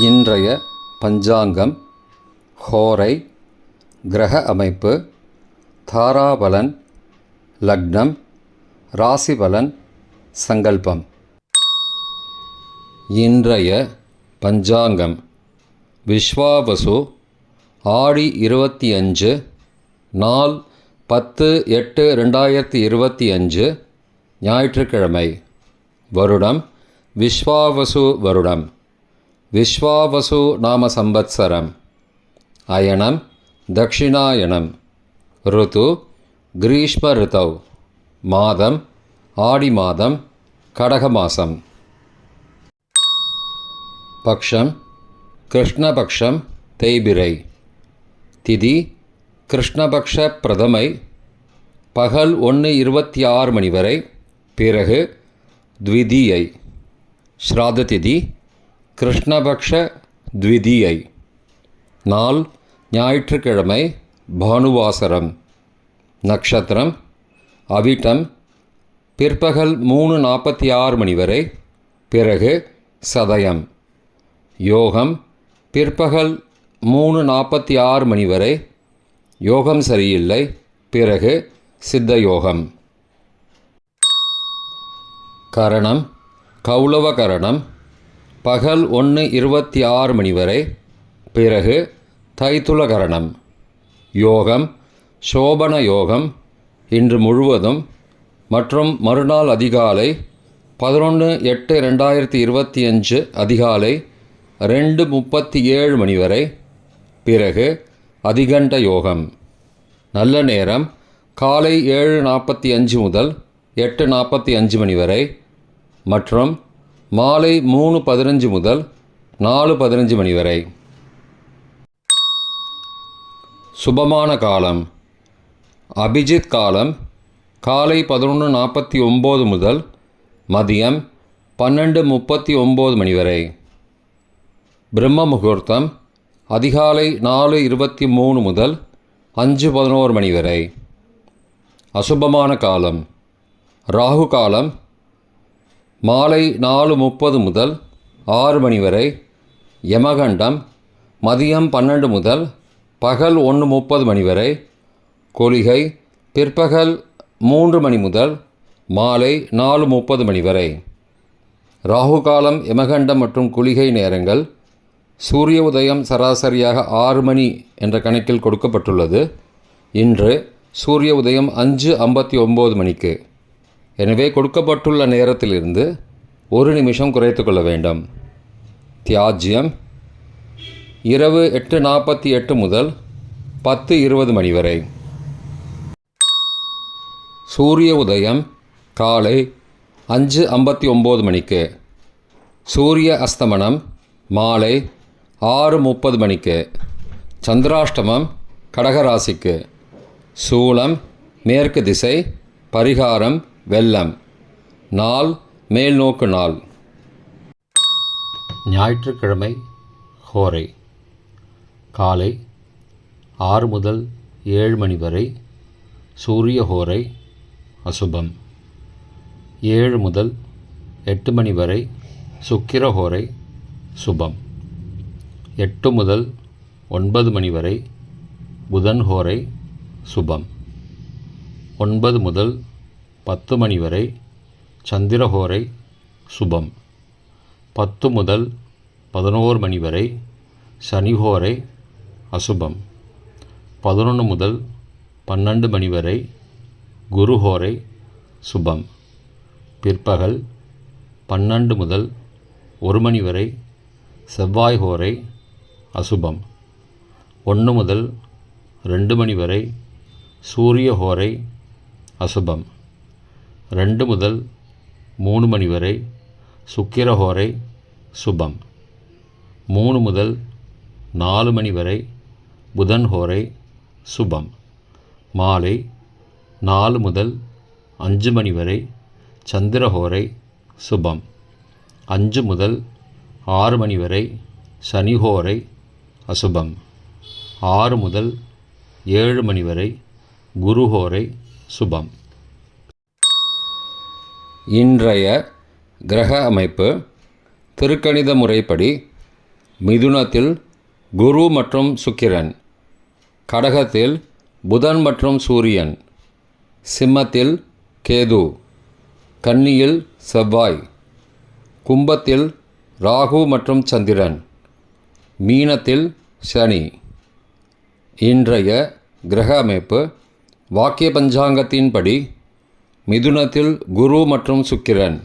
இன்றைய பஞ்சாங்கம், ஹோரை, கிரக அமைப்பு, தாராபலன், லக்னம், ராசிபலன், சங்கல்பம். இன்றைய பஞ்சாங்கம் விஸ்வாவசு, ஆடி 25, நாள் 10/8/2025, ஞாயிற்றுக்கிழமை. வருடம் விஸ்வாவசு வருடம். விஸ்வாவசு நாம சம்பத்சரம். அயனம் தக்ஷிணாயனம். ருது கிரீஷ்ம ரிதௌ. மாதம் ஆடி மாதம், கடக மாசம். பக்ஷம் கிருஷ்ணபக்ஷம், தேய்பிரை. திதி கிருஷ்ணபக்ஷ பிரதமை, பகல் 1:26 மணி வரை, பிறகு த்விதீயை. ஸ்ராத்த திதி கிருஷ்ணபக்ஷ த்விதீயை. நாள் ஞாயிற்றுக்கிழமை, பானுவாசரம். நக்ஷத்திரம் அவிட்டம், பிற்பகல் 3:46 மணி வரை, பிறகு சதயம். யோகம் பிற்பகல் 3:46 மணி வரை, யோகம் சரியில்லை, பிறகு சித்த யோகம். கரணம் கௌளவ கரணம், பகல் 1:26 மணி வரை, பிறகு தைத்துல கரணம். யோகம் சோபன யோகம், இன்று முழுவதும் மற்றும் மறுநாள் அதிகாலை 11/8/2025 அதிகாலை 2:37 மணி வரை, பிறகு அதிகண்ட யோகம். நல்ல நேரம் காலை 7:45 முதல் 8:45 மணி வரை மற்றும் மாலை 3:15 முதல் 4:15 மணி வரை. சுபமான காலம் அபிஜித் காலம் காலை 11:49 முதல் மதியம் 12:39 மணி வரை. பிரம்ம முகூர்த்தம் அதிகாலை 4:23 முதல் 5:11 மணி வரை. அசுபமான காலம் ராகு காலம் மாலை 4:30 முதல் 6 மணி வரை. யமகண்டம் மதியம் 12 முதல் பகல் 1:30 மணி வரை. கொலிகை பிற்பகல் 3 மணி முதல் மாலை 4:30 மணி வரை. ராகு காலம், யமகண்டம் மற்றும் குளிகை நேரங்கள் சூரிய உதயம் சராசரியாக 6 மணி என்ற கணக்கில் கொடுக்கப்பட்டுள்ளது. இன்று சூரிய உதயம் 5:59 மணிக்கு. எனவே கொடுக்கப்பட்டுள்ள நேரத்திலிருந்து 1 நிமிஷம் குறைத்து கொள்ள வேண்டும். தியாஜ்யம் இரவு 8:48 முதல் 10:20 மணி வரை. சூரிய உதயம் காலை 5:59 மணிக்கு. சூரிய அஸ்தமனம் மாலை 6:30 மணிக்கு. சந்திராஷ்டமம் கடகராசிக்கு. சூலம் மேற்கு திசை. பரிகாரம் வெள்ளம். நாள் மேல்நோக்கு நாள். ஞாயிற்றுக்கிழமை ஹோரை. காலை 6 முதல் 7 மணி வரை சூரிய ஹோரை அசுபம். 7 முதல் 8 மணி வரை சுக்கிர ஹோரை சுபம். 8 முதல் 9 மணி வரை புதன் ஹோரை சுபம். 9 முதல் 10 மணி வரை சந்திரஹோரை சுபம். 10 முதல் 11 மணி வரை சனிஹோரை அசுபம். 11 முதல் 12 மணி வரை குருஹோரை சுபம். பிற்பகல் 12 முதல் 1 மணி வரை செவ்வாய் ஹோரை அசுபம். 1 முதல் 2 மணி வரை சூரிய ஹோரை அசுபம். 2 முதல் 3 மணி வரை சுக்கிரஹோரை சுபம். 3 முதல் 4 மணி வரை புதன் ஹோரை சுபம். மாலை 4 முதல் 5 மணி வரை சந்திரஹோரை சுபம். 5 முதல் 6 மணி வரை சனிஹோரை அசுபம். 6 முதல் 7 மணி வரை குருஹோரை சுபம். இன்றைய கிரக அமைப்பு திருக்கணித முறைப்படி மிதுனத்தில் குரு மற்றும் சுக்கிரன், கடகத்தில் புதன் மற்றும் சூரியன், சிம்மத்தில் கேது, கன்னியில் செவ்வாய், கும்பத்தில் ராகு மற்றும் சந்திரன், மீனத்தில் சனி. இன்றைய கிரக அமைப்பு வாக்கிய பஞ்சாங்கத்தின்படி மிதுனத்தில் குரு மற்றும் சுக்கிரன்,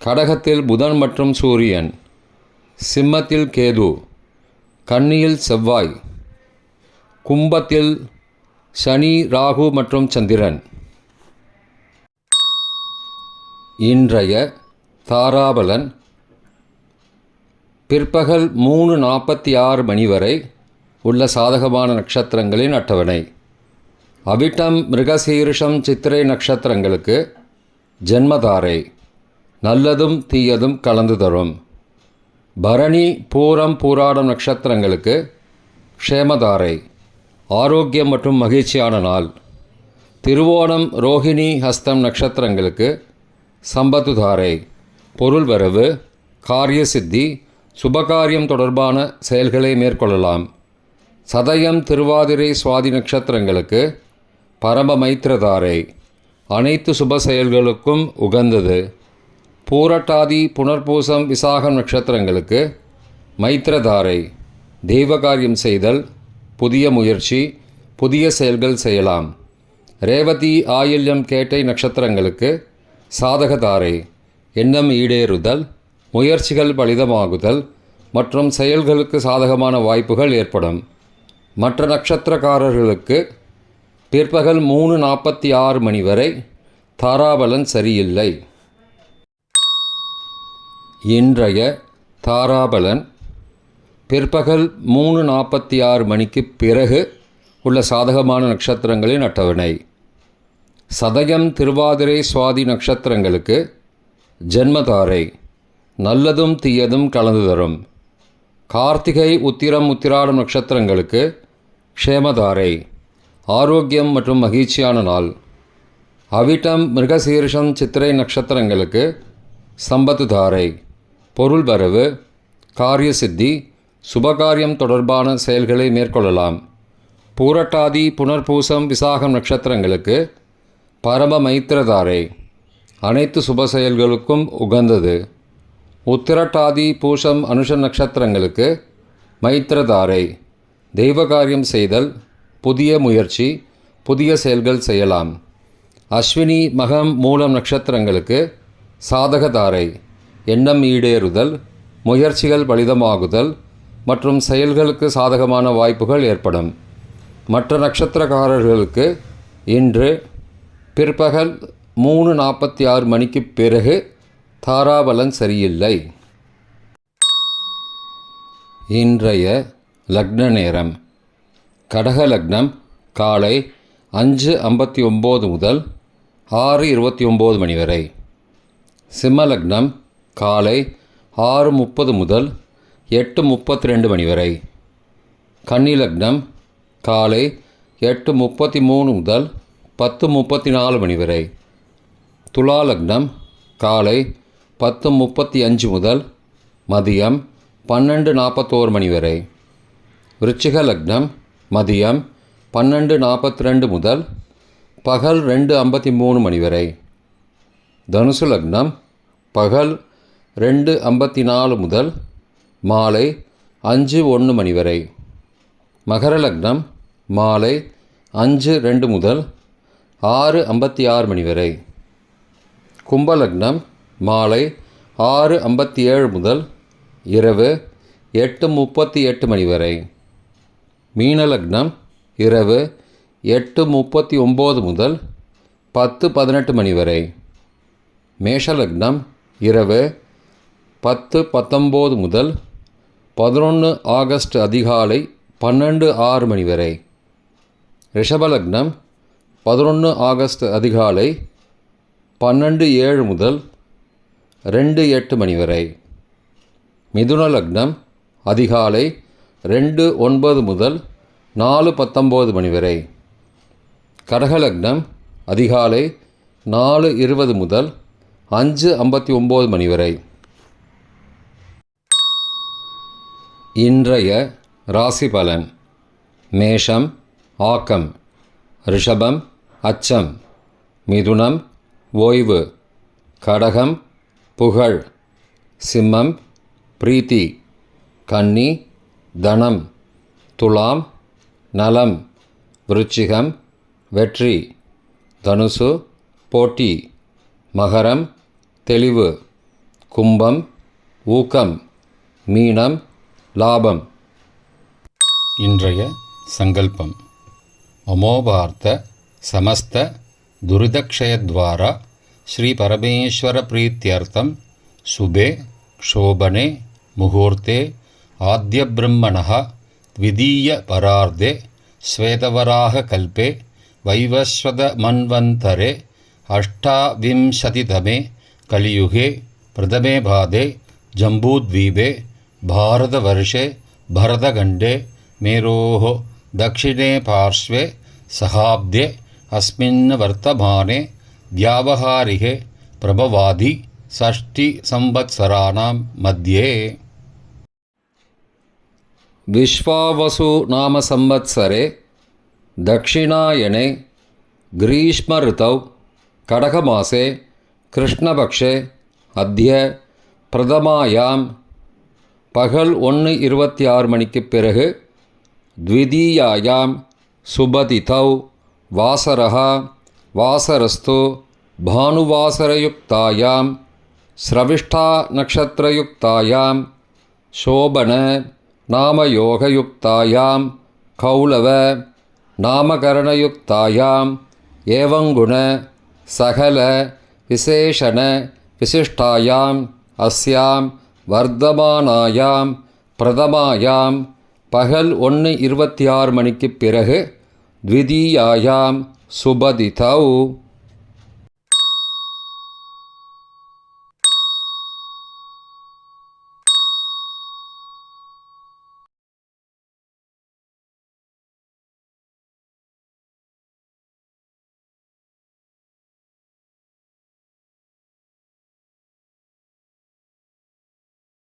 கடகத்தில் புதன் மற்றும் சூரியன், சிம்மத்தில் கேது, கன்னியில் செவ்வாய், கும்பத்தில் சனி ராகு மற்றும் சந்திரன். இன்றைய தாராபலன் பிற்பகல் 3:46 மணி வரை உள்ள சாதகமான நட்சத்திரங்களின் அட்டவணை. அவிட்டம் மிருகசீரிஷம் சித்திரை நட்சத்திரங்களுக்கு ஜென்மதாரை, நல்லதும் தீயதும் கலந்து தரும். பரணி பூரம் பூராடம் நட்சத்திரங்களுக்கு க்ஷேமதாரை, ஆரோக்கியம் மற்றும் மகிழ்ச்சியான நாள். திருவோணம் ரோஹிணி ஹஸ்தம் நட்சத்திரங்களுக்கு சம்பத்துதாரை, பொருள் வரவு, காரிய சித்தி, சுபகாரியம் தொடர்பான செயல்களை மேற்கொள்ளலாம். சதயம் திருவாதிரை சுவாதி நட்சத்திரங்களுக்கு பரம மைத்திரதாரை, அனைத்து சுப செயல்களுக்கும் உகந்தது. பூரட்டாதி புனர்பூசம் விசாகம் நட்சத்திரங்களுக்கு மைத்திரதாரை, தெய்வகாரியம் செய்தல், புதிய முயற்சி, புதிய செயல்கள் செய்யலாம். ரேவதி ஆயில்யம் கேட்டை நட்சத்திரங்களுக்கு சாதகதாரை, எண்ணம் ஈடேறுதல், முயற்சிகள் பலிதமாகுதல் மற்றும் செயல்களுக்கு சாதகமான வாய்ப்புகள் ஏற்படும். மற்ற நட்சத்திரக்காரர்களுக்கு பிற்பகல் 3:46 மணி வரை தாராபலன் சரியில்லை. இன்றைய தாராபலன் பிற்பகல் 3:46 மணிக்கு பிறகு உள்ள சாதகமான நட்சத்திரங்களின் அட்டவணை. சதயம் திருவாதிரை சுவாதி நட்சத்திரங்களுக்கு ஜென்மதாரை, நல்லதும் தீயதும் கலந்து தரும். கார்த்திகை உத்திரம் உத்திராடம் நட்சத்திரங்களுக்கு க்ஷேமதாரை, ஆரோக்கியம் மற்றும் மகிழ்ச்சியான நாள். அவிட்டம் மிருகசீரிஷம் சித்திரை நட்சத்திரங்களுக்கு சம்பத்துதாரை, பொருள் வரவு, காரிய சித்தி, சுபகாரியம் தொடர்பான செயல்களை மேற்கொள்ளலாம். பூரட்டாதி புனர்பூசம் விசாகம் நட்சத்திரங்களுக்கு பரம மைத்திரதாரை, அனைத்து சுப செயல்களுக்கும் உகந்தது. உத்திரட்டாதி பூஷம் அனுஷம் நட்சத்திரங்களுக்கு மைத்திரதாரை, தெய்வகாரியம் செய்தல், புதிய முயற்சி, புதிய செயல்கள் செய்யலாம். அஸ்வினி மகம் மூலம் நட்சத்திரங்களுக்கு சாதகதாரை, எண்ணம் ஈடேறுதல், முயற்சிகள் பலிதமாகுதல் மற்றும் செயல்களுக்கு சாதகமான வாய்ப்புகள் ஏற்படும். மற்ற நட்சத்திரக்காரர்களுக்கு இன்று பிற்பகல் 3:46 மணிக்கு பிறகு தாராபலன் சரியில்லை. இன்றைய லக்ன நேரம். கடக லக்னம் காலை 5:59 முதல் 6:29 மணி வரை. சிம்ம லக்னம் காலை 6:30 முதல் 8:32 மணி வரை. கன்னி லக்னம் காலை 8:33 முதல் 10:34 மணி வரை. துலா லக்னம் காலை 10:35 முதல் மதியம் 12:41 மணி வரை. விருச்சிக லக்னம் மதியம் 12:42 முதல் பகல் 2:53 மணி வரை. தனுசு லக்னம் பகல் 2:54 முதல் மாலை 5:01 மணி வரை. மகர லக்னம் மாலை 5:02 முதல் 6:56 மணி வரை. கும்ப லக்னம் மாலை 6:57 முதல் இரவு 8:38 மணி வரை. மீன லக்னம் இரவு 8:39 முதல் 10:18 மணி வரை. மேஷ லக்னம் இரவு 10:19 முதல் 11 ஆகஸ்ட் அதிகாலை 12:06 மணி வரை. ரிஷப லக்னம் 11 ஆகஸ்ட் அதிகாலை 12:07 முதல் 2:08 மணி வரை. மிதுன லக்னம் அதிகாலை 2:09 முதல் 4:19 மணி வரை. கடக லக்னம் அதிகாலை 4:20 முதல் 5:59 மணி வரை. இன்றைய ராசி பலன். மேஷம் ஆக்கம், ரிஷபம் அச்சம், மிதுனம் ஓய்வு, கடகம் புகழ், சிம்மம் பிரீத்தி, கன்னி தனம், துலாம் நலம், விருச்சிகம் வெற்றி, தனுசு போட்டி, மகரம் தெளிவு, கும்பம் ஊக்கம், மீனம் லாபம். இன்றைய சங்கல்பம். அமோபார்த்த சமஸ்த துரிதக்ஷயத்வாரா ஸ்ரீ பரமேஸ்வர பிரீத்தியர்த்தம் சுபே க்ஷோபனே முகூர்த்தே ஆத்ய பிரம்மணः த்விதீய பரார்த்தே ஸ்வேதவராக கல்பே வைவஸ்வத மன்வந்தரே அஷ்டாவிம்சதிதமே கலியுகே பிரதமே பாதே ஜம்பூத்வீபே பாரதவர்ஷே பரதகண்டே மேரோः दक्षिणे पार्श्वे सहाब्दे अस्मिन् वर्तमाने व्यावहारिके प्रभवादि षष्टिसंवत्सराणां मध्ये. विश्वावसु नाम संवत्सरे दक्षिणायने ग्रीष्म ऋतौ கடகமாசே கிருஷ்ணபக்ஷே அத்ய பிரதமாயாம் பகல் 1:26 மணிக்குப் பிறகு த்விதீயாயாம் சுபதிதௌ வாசரஹ வாசரஸ்து பானுவாசரயுக்தாயாம் ஸ்ரவிஷ்டா நக்ஷத்ரயுக்தாயாம் சோபன நாமயோகயுக்தாயாம் கௌலவ நாமகரணயுக்தாயாம் ஏவங்குண சகல விசேஷண விசிஷ்டாயாம் அஸ்யாம் வர்த்தமானாயாம் பிரதமாயாம் பகல் 1:26 மணிக்குப் பிறகு த்விதீயாயாம் சுபதிதௌ